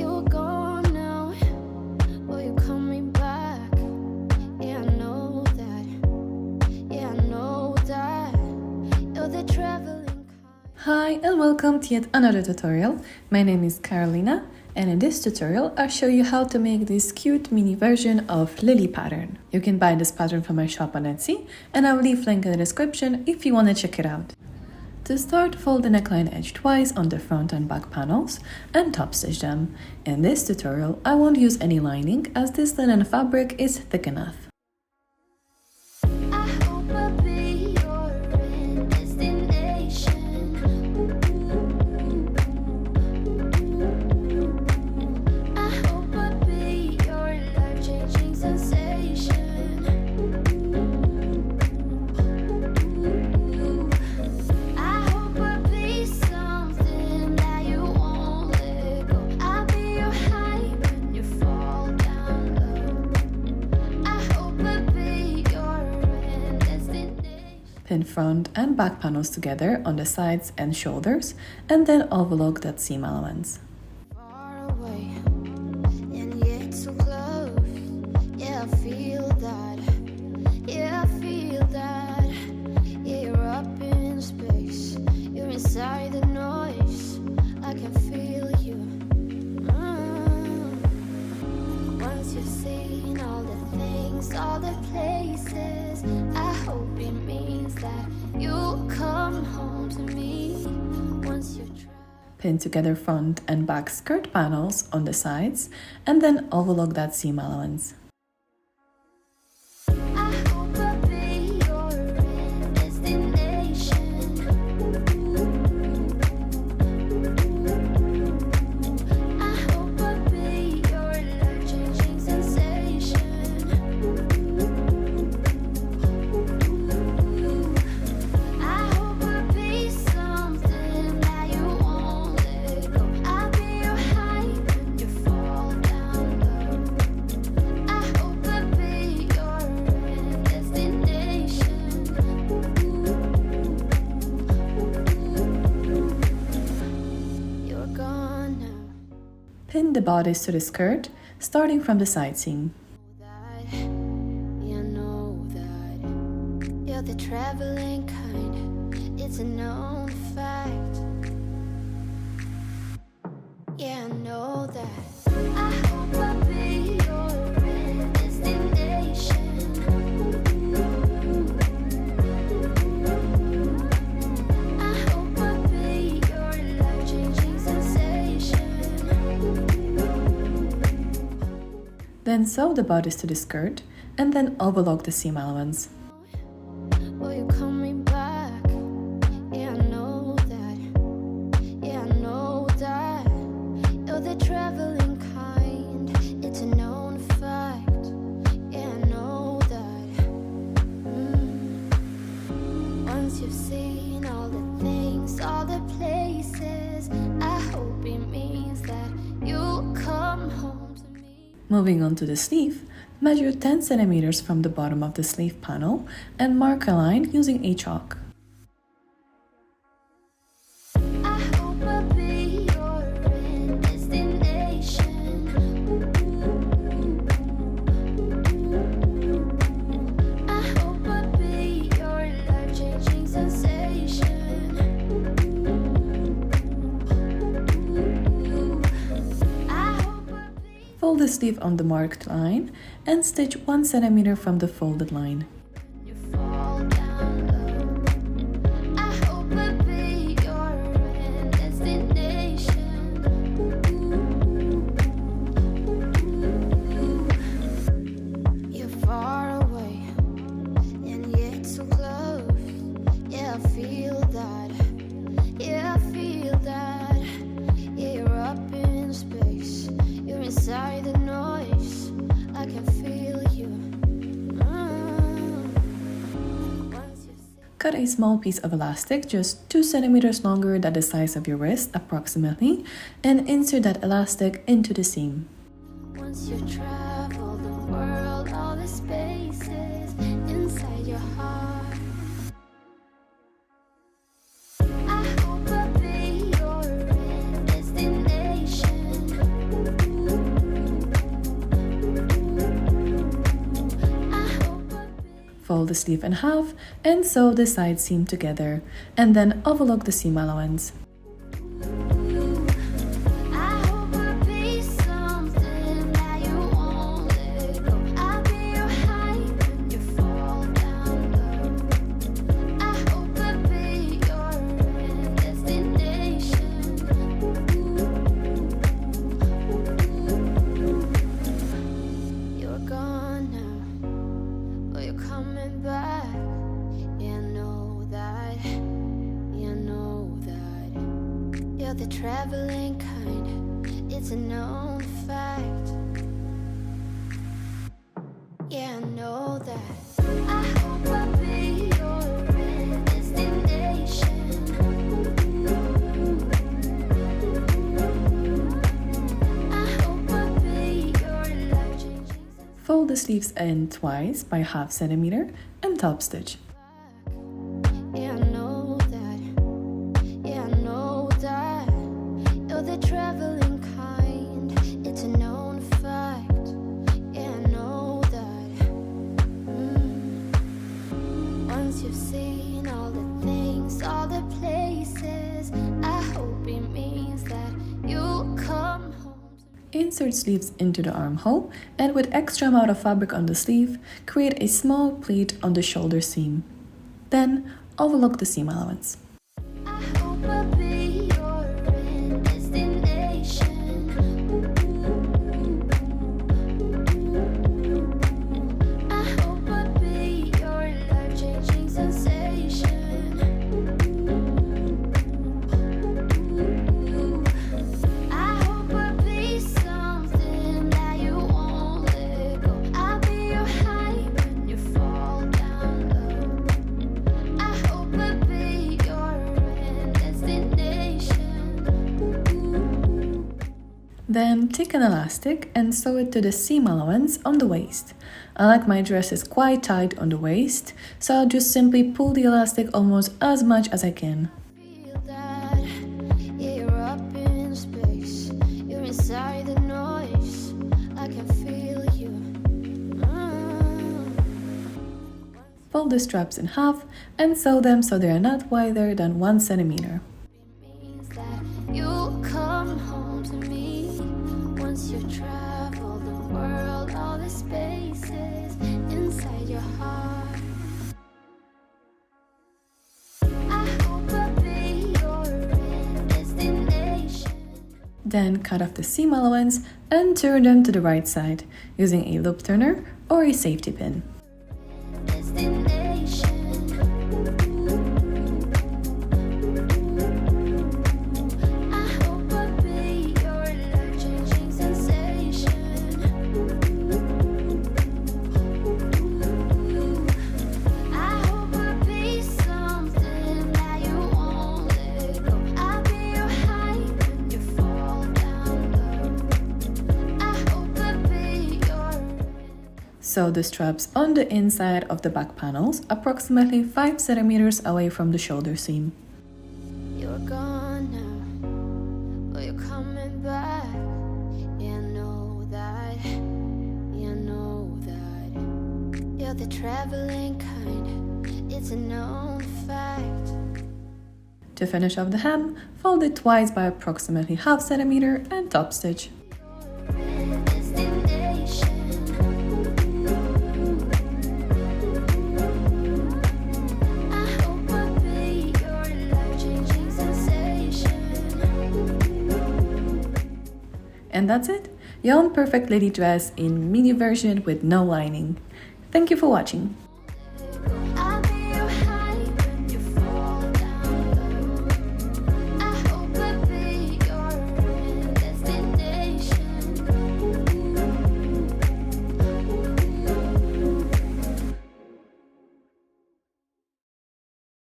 You're gone now, but you're coming back. Yeah, I know that. Yeah, I know that. You're the traveling kind. Hi and welcome to yet another tutorial. My name is Carolina, and in this tutorial I'll show you how to make this cute mini version of Lilly pattern. You can buy this pattern from my shop on Etsy, and I'll leave link in the description if you want to check it out. To start, fold the neckline edge twice on the front and back panels and top stitch them. In this tutorial I won't use any lining as this linen fabric is thick enough. I hope I'll be your end destination. I hope I'll be your life-changing sensation. I hope I'll be something that you won't let go. I'll be your high when you fall down low. I hope I'll be your end destination. Pin front and back panels together on the sides and shoulders, and then overlock that seam allowance. Far away and yet so close. Yeah, I feel that. Yeah, I feel that. Yeah, you're up in space. You're inside the noise. I can feel you. Once you've seen all the things, all the places, I hope it means that you'll come home to me. Once you've tried. Pin together front and back skirt panels on the sides, and then overlock that seam allowance. I hope I'll be your end destination. I hope I'll be your life-changing sensation. I hope I'll be something that you won't let go. I'll be your high when you fall down low. I hope I'll be your end destination. You're gone now. Pin the bodice to the skirt, starting from the side seam. That, yeah, I know that. You're the traveling kind. It's a known fact. Yeah, I know that. I hope I'll be your end destination. I hope I'll be your life-changing sensation. Then sew the bodice to the skirt, and then overlock the seam allowance. Well, you're coming back. Yeah, I know that. Yeah, I know that. You're the traveling kind. It's a known fact. Yeah, I know that. Once you've seen all the things, all the places, I hope it means that you'll come home to me. Moving on to the sleeve, measure 10 centimeters from the bottom of the sleeve panel and mark a line using a chalk. I hope I'll be your end destination. I hope I'll be your life-changing sensation. I hope I'll be Fold the sleeve on the marked line and stitch 1 centimeter from the folded line. you fall down low. I hope I'll be your end destination. You're far away and yet so close. Yeah, I feel that. Yeah, I feel that. Yeah, you're up in space. You're inside the noise. I can feel you. Once you see. Cut a small piece of elastic just 2 centimeters longer than the size of your wrist approximately, and insert that elastic into the seam. Once you travel the world, all the spaces inside your heart. I hope I'll be your end destination. fold the sleeve in half and sew the side seam together, and then overlock the seam allowance. The traveling kind, it's a known fact. Yeah, I know that. I hope I'll be your destination. I hope I'll be your life-changing. Fold the sleeves in twice by ½ centimeter and top stitch. Yeah, I know that. Yeah, I know that. You're the traveling kind, it's a known fact. Yeah, I know that. Once you've seen all the things, all the places, I hope it means that you'll come home. Insert sleeves into the armhole, and with extra amount of fabric on the sleeve, create a small pleat on the shoulder seam. Then overlock the seam allowance. I hope I'll be your destination. I hope I'll be your life-changing sensation. I hope I'll be something that you won't let go. I'll be your high when you fall down low. I hope I'll be your destination. Then take an elastic and sew it to the seam allowance on the waist. I like my dresses quite tight on the waist, so I'll just simply pull the elastic almost as much as I can. Feel that, yeah, you're up in space. You're inside the noise. I can feel you. Fold the straps in half and sew them so they are not wider than 1 centimeter. It means that you'll come home to me once you've traveled the world, all the spaces inside your heart. I hope I'll be your destination. Then cut off the seam allowance and turn them to the right side using a loop turner or a safety pin. Destination. I hope I'll be your life-changing sensation. I hope I'll be something that you won't let go. I'll be your high when you fall down low. I hope I'll be your. Sew the straps on the inside of the back panels, approximately 5 centimeters away from the shoulder seam. You're gone now, but you're coming back. Yeah, I know that. Yeah, I know that. You're the traveling kind, it's a known fact. To finish off the hem, fold it twice by approximately ½ centimeter and top stitch. Destination. I hope I'll be your life-changing sensation. And that's it! Your own perfect lady dress in mini version with no lining. Thank you for watching.